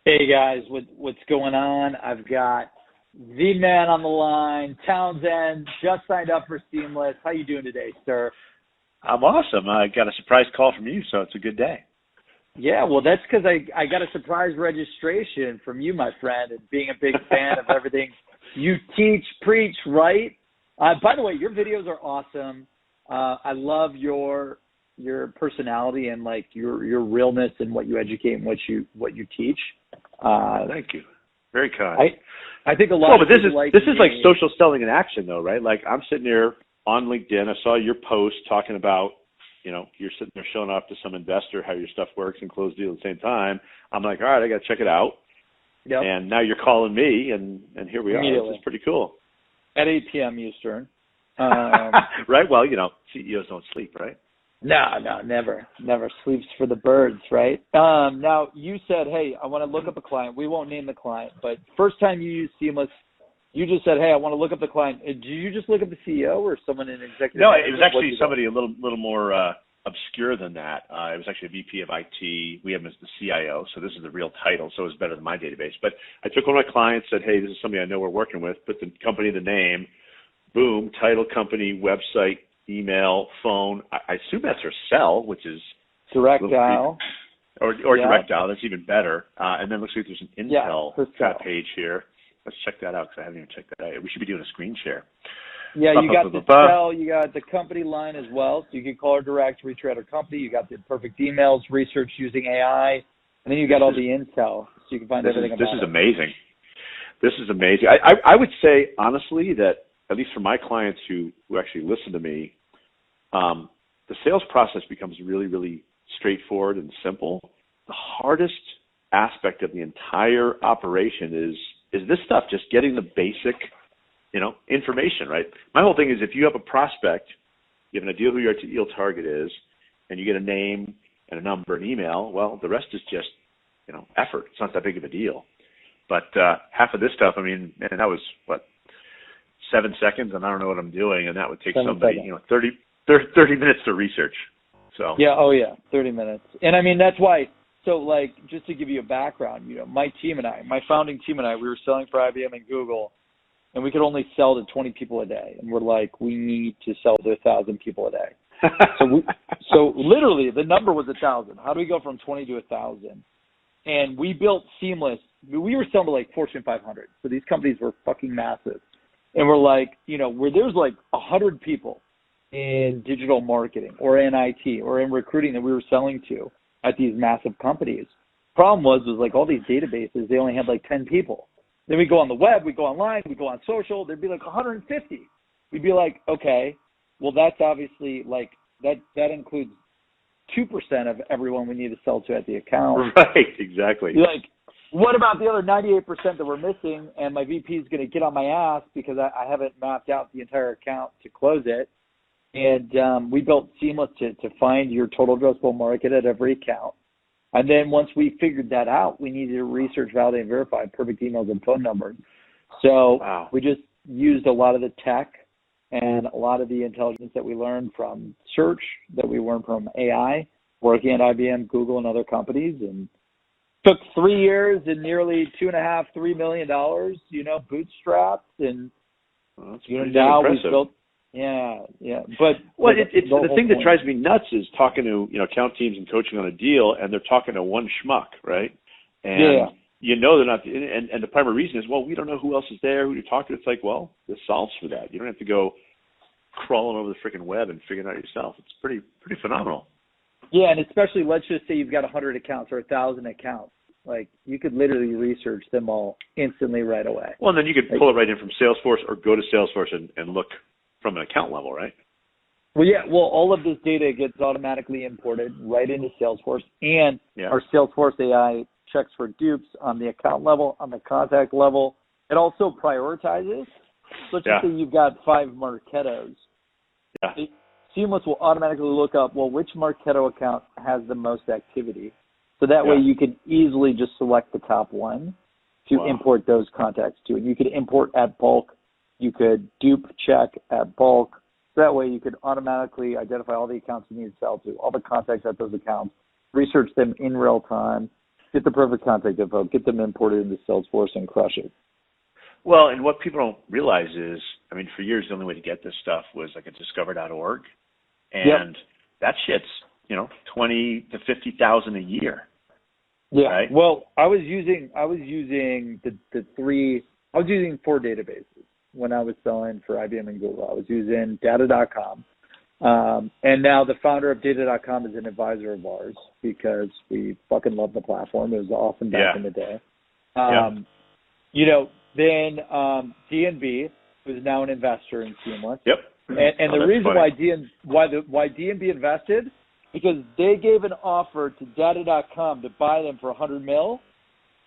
Hey guys, what's going on? I've got the man on the line, Townsend, just signed up for Seamless. How you doing today, sir? I'm awesome. I got a surprise call from you, so it's a good day. Yeah, well, that's because I got a surprise registration from you, my friend, and being a big fan of everything you teach, preach, right? By the way, your videos are awesome. I love your personality and like your realness and what you educate and what you teach. Thank you. Very kind. I think a lot of but this people is like social selling in action, though, right? Like I'm sitting here on LinkedIn. I saw your post talking about, you're sitting there showing off to some investor how your stuff works and close deal at the same time. I'm like, all right, I got to check it out. Yep. And now you're calling me, and here we are. This is pretty cool. At 8 p.m. Eastern. Right? Well, CEOs don't sleep, right? No, never. Never sleeps for the birds, right? Now, you said, hey, I want to look up a client. We won't name the client, but first time you used Seamless, you just said, hey, I want to look up the client. Did you just look up the CEO or someone in executive? No, it was actually somebody a little more obscure than that. It was actually a VP of IT. We have him as the CIO, so this is the real title, so it's better than my database. But I took one of my clients, said, hey, this is somebody I know we're working with, put the company, the name, boom, title, company, website, email, phone. I assume that's her cell, which is direct dial. Or direct dial. That's even better. And then looks like there's an Intel page here. Let's check that out because I haven't even checked that out. We should be doing a screen share. Yeah, you got the cell, you got the company line as well, so you can call her direct, reach her at her company. You got the perfect emails, research using AI, and then you got all the intel, so you can find everything about it. This is amazing. This is amazing. I would say, honestly, that at least for my clients who actually listen to me, the sales process becomes really, really straightforward and simple. The hardest aspect of the entire operation is this stuff, just getting the basic, information, right? My whole thing is if you have a prospect, you have an idea who your ideal target is, and you get a name and a number and email, well, the rest is just, effort. It's not that big of a deal. But half of this stuff, and that was, 7 seconds, and I don't know what I'm doing, and that would take somebody, 30 minutes to research. So yeah, 30 minutes. And that's why, so just to give you a background, my founding team and I, we were selling for IBM and Google, and we could only sell to 20 people a day. And we're like, we need to sell to 1,000 people a day. So literally the number was 1,000. How do we go from 20 to 1,000? And we built Seamless. We were selling to Fortune 500. So these companies were fucking massive. And we're like, where there's 100 people in digital marketing or in IT or in recruiting that we were selling to at these massive companies. Problem was all these databases, they only had 10 people. Then we go on the web, we go online, we go on social, there'd be 150. We'd be like, okay, well, that's obviously that includes 2% of everyone we need to sell to at the account. Right, exactly. What about the other 98% that we're missing? And my VP is going to get on my ass because I haven't mapped out the entire account to close it. And we built Seamless to find your total addressable market at every account. And then once we figured that out, we needed to research, validate, and verify perfect emails and phone numbers. So we just used a lot of the tech and a lot of the intelligence that we learned from search, that we learned from AI, working at IBM, Google, and other companies, and took 3 years and nearly $2.5–3 million, bootstrapped, and now we've built. Yeah. But it's the thing that drives me nuts is talking to account teams and coaching on a deal, and they're talking to one schmuck, right? And they're not. And the primary reason is, well, we don't know who else is there, who to talk to. It's this solves for that. You don't have to go crawling over the freaking web and figuring it out yourself. It's pretty phenomenal. Yeah, and especially let's just say you've got 100 accounts or 1,000 accounts. You could literally research them all instantly right away. Well, and then you could pull it right in from Salesforce or go to Salesforce and look from an account level, right? Well, yeah. Well, all of this data gets automatically imported right into Salesforce, and our Salesforce AI checks for dupes on the account level, on the contact level. It also prioritizes. So let's just say you've got 5 Marketos. Yeah. Seamless will automatically look up, which Marketo account has the most activity. So that way you can easily just select the top one to import those contacts to. And you could import at bulk. You could dupe check at bulk. So that way you could automatically identify all the accounts you need to sell to, all the contacts at those accounts, research them in real time, get the perfect contact info, get them imported into Salesforce and crush it. Well, and what people don't realize is, I mean, for years, the only way to get this stuff was like at discover.org. And that shit's, 20 to 50,000 a year. Yeah. Right? Well, I was using four databases when I was selling for IBM and Google. I was using data.com. And now the founder of data.com is an advisor of ours because we fucking love the platform. It was awesome back in the day. Then DNB, who's now an investor in Seamless. Yep. And the reason why DNB invested, because they gave an offer to data.com to buy them for $100 million,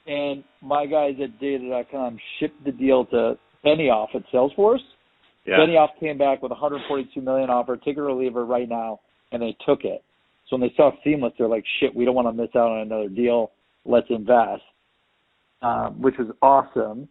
and my guys at data.com shipped the deal to Benioff at Salesforce. Yeah. Benioff came back with $142 million offer, take it or leave it right now, and they took it. So when they saw Seamless, they're like, shit, we don't want to miss out on another deal. Let's invest, which was awesome.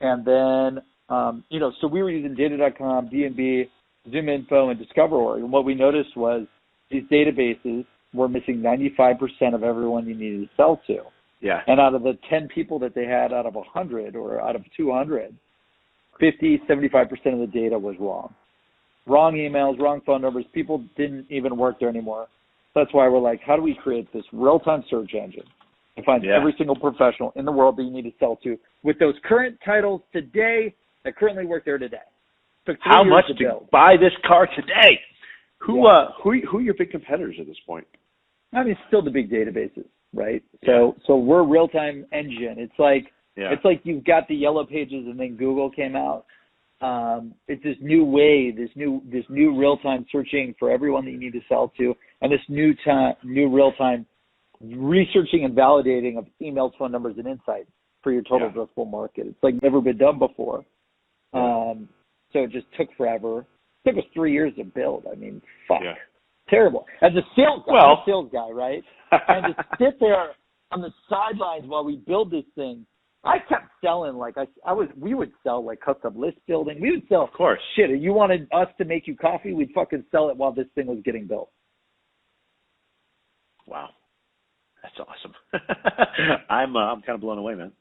And then, so we were using data.com, DNB, ZoomInfo, and DiscoverOrg. And what we noticed was these databases were missing 95% of everyone you needed to sell to. Yeah. And out of the 10 people that they had out of 100 or out of 200, 50, 75% of the data was wrong. Wrong emails, wrong phone numbers. People didn't even work there anymore. That's why we're like, how do we create this real-time search engine to find every single professional in the world that you need to sell to with those current titles today that currently work there today? How much to buy this car today? Who are your big competitors at this point? I mean, still the big databases, right? So we're a real-time engine. It's like you've got the yellow pages and then Google came out. It's this new way, this new real-time searching for everyone that you need to sell to, and this new real-time researching and validating of emails, phone numbers, and insights for your total addressable market. It's like never been done before. So it just took forever. It took us 3 years to build. I mean, fuck. Yeah. Terrible. As a sales guy, right? And to sit there on the sidelines while we build this thing, I kept selling we would sell like custom list building. We would sell, of course, shit. If you wanted us to make you coffee, we'd fucking sell it while this thing was getting built. Wow, that's awesome. I'm kind of blown away, man.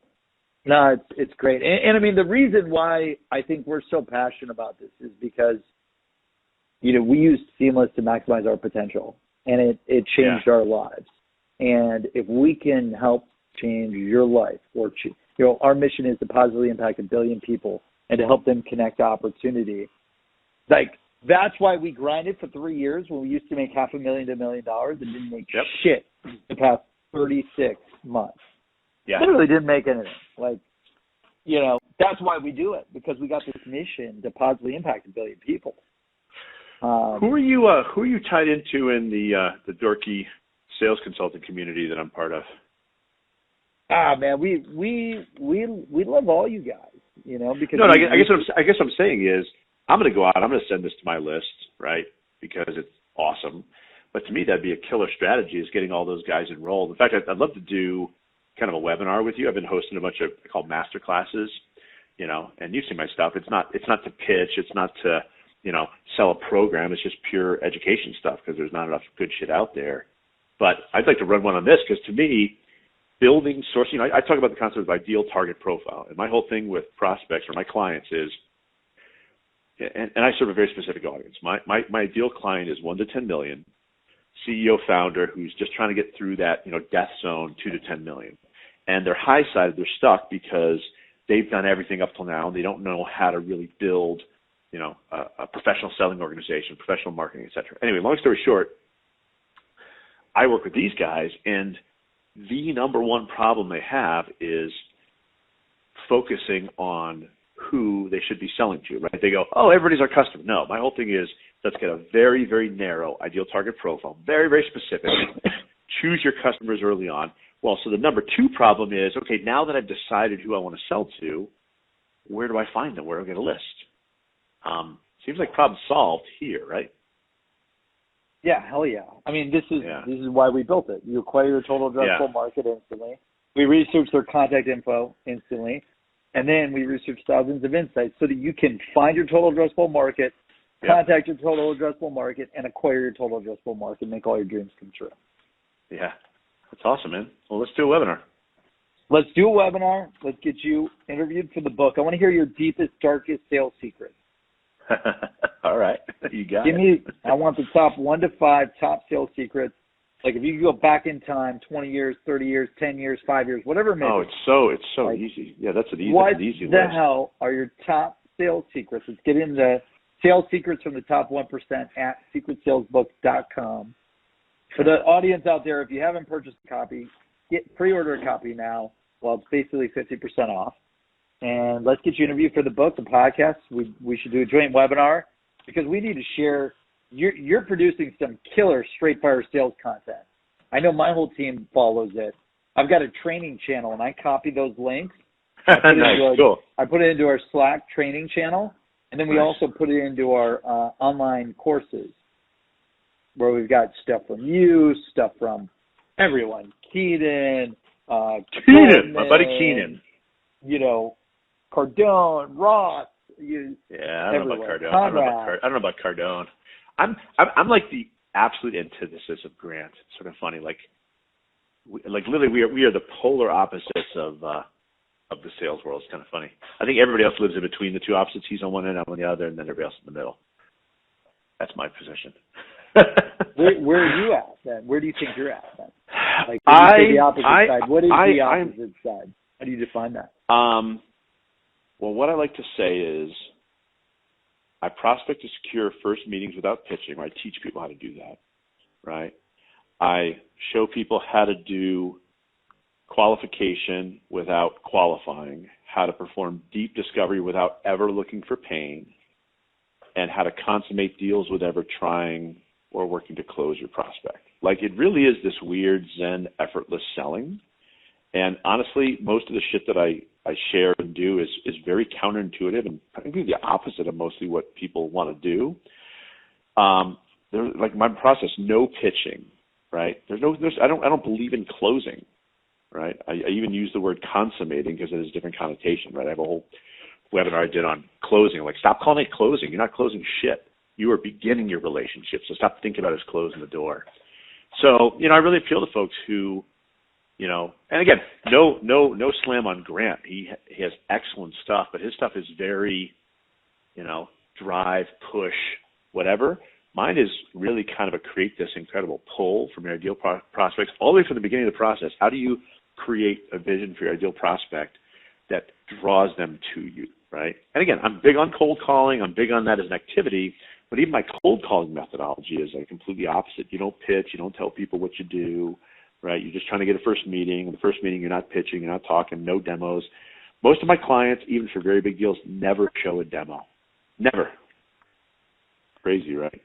No, it's great, and I mean the reason why I think we're so passionate about this is because we used Seamless to maximize our potential, and it changed our lives. And if we can help change your life, or our mission is to positively impact 1 billion people and to help them connect to opportunity. Like that's why we grinded for 3 years when we used to make $500,000 to $1 million and didn't make shit the past 36 months. Yeah, literally didn't make anything. That's why we do it, because we got this mission to positively impact 1 billion people. Who are you tied into in the dorky sales consulting community that I'm part of? Man, we love all you guys, because I guess what I'm saying is I'm going to go out. I'm going to send this to my list, right? Because it's awesome. But to me, that'd be a killer strategy, is getting all those guys enrolled. In fact, I'd love to do kind of a webinar with you. I've been hosting a bunch of called master classes, and you've seen my stuff. It's not to pitch. It's not to sell a program. It's just pure education stuff because there's not enough good shit out there. But I'd like to run one on this because to me, building sourcing, I talk about the concept of ideal target profile. And my whole thing with prospects or my clients is, and I serve a very specific audience. My ideal client is 1 to 10 million, CEO founder who's just trying to get through that, death zone, 2 to 10 million. And they're high side, they're stuck because they've done everything up till now and they don't know how to really build, a professional selling organization, professional marketing, et cetera. Anyway, long story short, I work with these guys, and the number one problem they have is focusing on who they should be selling to, right? They go, oh, everybody's our customer. No, my whole thing is let's get a very, very narrow ideal target profile, very, very specific. Choose your customers early on. Well, so the number two problem is, okay, now that I've decided who I want to sell to, where do I find them? Where do I get a list? Seems like problem solved here, right? Yeah, hell yeah. I mean, this is why we built it. You acquire your total addressable market instantly. We research their contact info instantly. And then we research thousands of insights so that you can find your total addressable market, contact your total addressable market, and acquire your total addressable market and make all your dreams come true. Yeah. That's awesome, man. Well, let's do a webinar. Let's do a webinar. Let's get you interviewed for the book. I want to hear your deepest, darkest sales secrets. All right. You got it. I want the top 1 to 5 top sales secrets. Like if you could go back in time, 20 years, 30 years, 10 years, 5 years, whatever it may be. It's so like, easy. Yeah, that's an easy what list. What the hell are your top sales secrets? Let's get into sales secrets from the top 1% at secretsalesbook.com. For the audience out there, if you haven't purchased a copy, pre-order a copy now. Well, it's basically 50% off. And let's get you interviewed for the book, the podcast. We should do a joint webinar because we need to share. You're producing some killer straight fire sales content. I know my whole team follows it. I've got a training channel, and I copy those links. Cool. I put it into our Slack training channel, and then we also put it into our online courses where we've got stuff from you, stuff from everyone. Keenan, my buddy Keenan. You know, Cardone, Ross. I don't know about Cardone. I don't know about Cardone. I'm like the absolute antithesis of Grant. It's sort of funny. Like literally, we are the polar opposites of the sales world. It's kind of funny. I think everybody else lives in between the two opposites. He's on one end, I'm on the other, and then everybody else in the middle. That's my position. Where are you at then? Where do you think you're at then? Like when you say the opposite side, what is the opposite side? How do you define that? Well, what I like to say is I prospect to secure first meetings without pitching, or I teach people how to do that, right? I show people how to do qualification without qualifying, how to perform deep discovery without ever looking for pain, and how to consummate deals with ever trying or working to close your prospect. Like it really is this weird Zen effortless selling. And honestly, most of the shit that I share and do is very counterintuitive and probably the opposite of mostly what people want to do. There's like my process, no pitching, right? I don't believe in closing, right? I even use the word consummating because it has a different connotation, right? I have a whole webinar I did on closing. Like, stop calling it closing. You're not closing shit. You are beginning your relationship. So stop thinking about it as closing the door. So, I really appeal to folks who, and again, no slam on Grant. He has excellent stuff, but his stuff is very, drive, push, whatever. Mine is really kind of create this incredible pull from your ideal prospects all the way from the beginning of the process. How do you create a vision for your ideal prospect that draws them to you, right? And again, I'm big on cold calling. I'm big on that as an activity, but even my cold calling methodology is like completely opposite. You don't pitch. You don't tell people what you do, right? You're just trying to get a first meeting. In the first meeting, you're not pitching. You're not talking. No demos. Most of my clients, even for very big deals, never show a demo. Never. Crazy, right?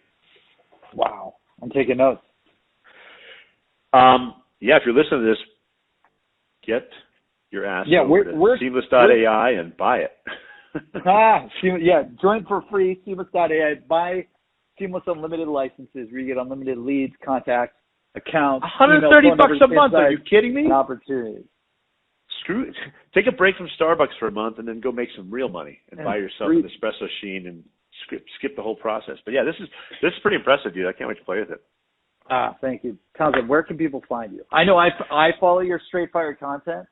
Wow. I'm taking notes. Yeah, if you're listening to this, get your ass over to Seamless.ai and buy it. Join for free, Seamless.ai. Buy Seamless Unlimited licenses where you get unlimited leads, contacts, accounts. $130 a month. Are you kidding me? An opportunity. Screw it. Take a break from Starbucks for a month and then go make some real money and buy yourself an espresso machine and skip the whole process. But yeah, this is pretty impressive, dude. I can't wait to play with it. Thank you. Townsend, where can people find you? I know I follow your straight fire content.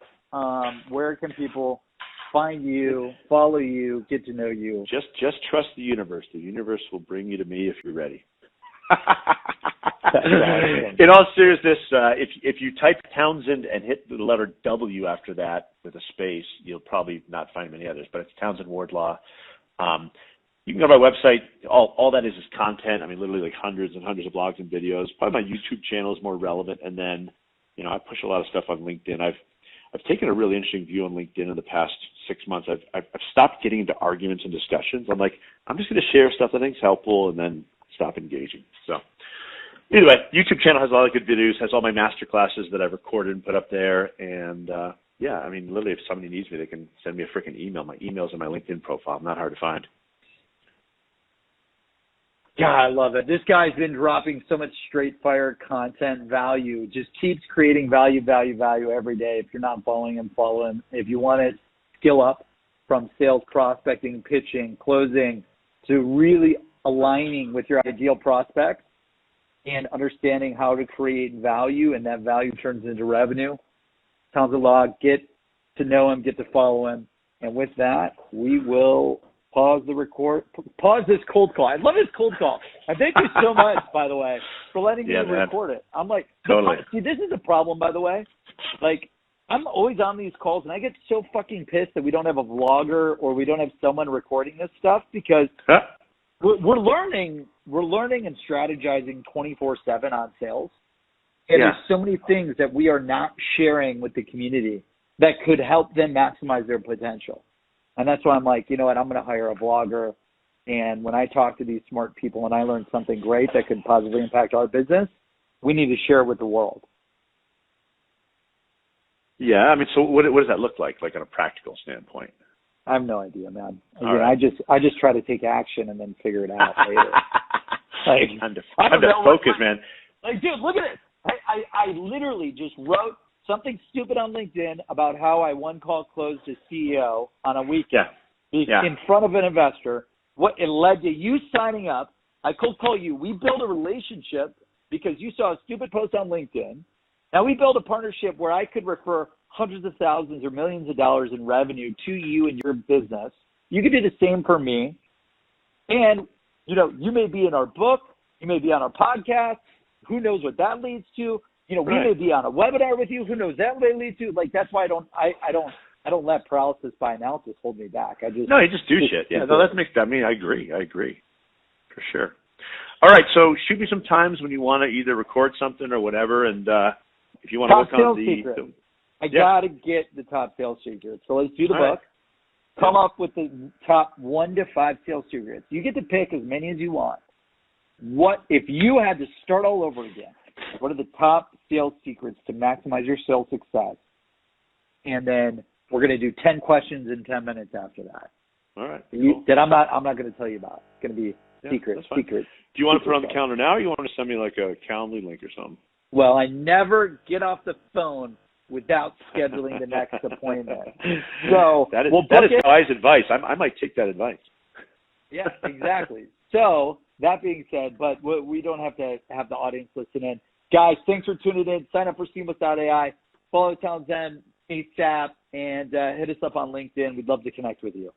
Where can people find you, follow you, get to know you? Just trust the universe. The universe will bring you to me if you're ready. In all seriousness, if you type Townsend and hit the letter W after that with a space, you'll probably not find many others, but it's Townsend Wardlaw. You can go to my website. All that is content. I mean, literally like hundreds and hundreds of blogs and videos. Probably my YouTube channel is more relevant. And then, I push a lot of stuff on LinkedIn. I've taken a really interesting view on LinkedIn in the past 6 months. I've stopped getting into arguments and discussions. I'm like, I'm just going to share stuff that I think is helpful and then stop engaging. So either way, YouTube channel has a lot of good videos, has all my master classes that I've recorded and put up there. And literally if somebody needs me, they can send me a freaking email. My email's in my LinkedIn profile. I'm not hard to find. God, I love it. This guy's been dropping so much straight fire content value. Just keeps creating value every day. If you're not following him, follow him. If you want to skill up from sales, prospecting, pitching, closing, to really aligning with your ideal prospect and understanding how to create value, and that value turns into revenue, Townsend Law, get to know him, get to follow him. And with that, we will pause this cold call. I love this cold call. I thank you so much, by the way, for letting me record it. I'm like, totally. See, this is a problem, by the way. Like, I'm always on these calls, and I get so fucking pissed that we don't have a vlogger or we don't have someone recording this stuff because we're learning and strategizing 24/7 on sales. And there's so many things that we are not sharing with the community that could help them maximize their potential. And that's why I'm like, you know what, I'm going to hire a vlogger. And when I talk to these smart people and I learn something great that could positively impact our business, we need to share it with the world. Yeah, I mean, so what does that look like on a practical standpoint? I have no idea, man. Right. I just try to take action and then figure it out later. Time to focus, man. Like, dude, look at this. I literally just wrote something stupid on LinkedIn about how I one call closed a CEO on a weekend in front of an investor. What it led to you signing up. I cold call you. We build a relationship because you saw a stupid post on LinkedIn. Now we build a partnership where I could refer hundreds of thousands or millions of dollars in revenue to you and your business. You could do the same for me. And, you know, you may be in our book. You may be on our podcast. Who knows what that leads to? You know, we may be on a webinar with you. Who knows that may lead to? Like, that's why I don't let paralysis by analysis hold me back. You just do shit. Yeah, no, that makes. I mean, I agree for sure. All right, so shoot me some times when you want to either record something or whatever, and if you want to look on the. I gotta get the top sales secrets. So let's do the book. Come up with the top 1 to 5 sales secrets. You get to pick as many as you want. What if you had to start all over again? What are the top sales secrets to maximize your sales success? And then we're going to do 10 questions in 10 minutes after that. All right. That I'm not going to tell you about. It's going to be secret. Do you want to put it on the calendar now, or you want to send me like a Calendly link or something? Well, I never get off the phone without scheduling the next appointment. So that is wise advice. I might take that advice. Yeah, exactly. So that being said, but we don't have to have the audience listen in. Guys, thanks for tuning in. Sign up for Seamless.ai. Follow Townsend ASAP, and hit us up on LinkedIn. We'd love to connect with you.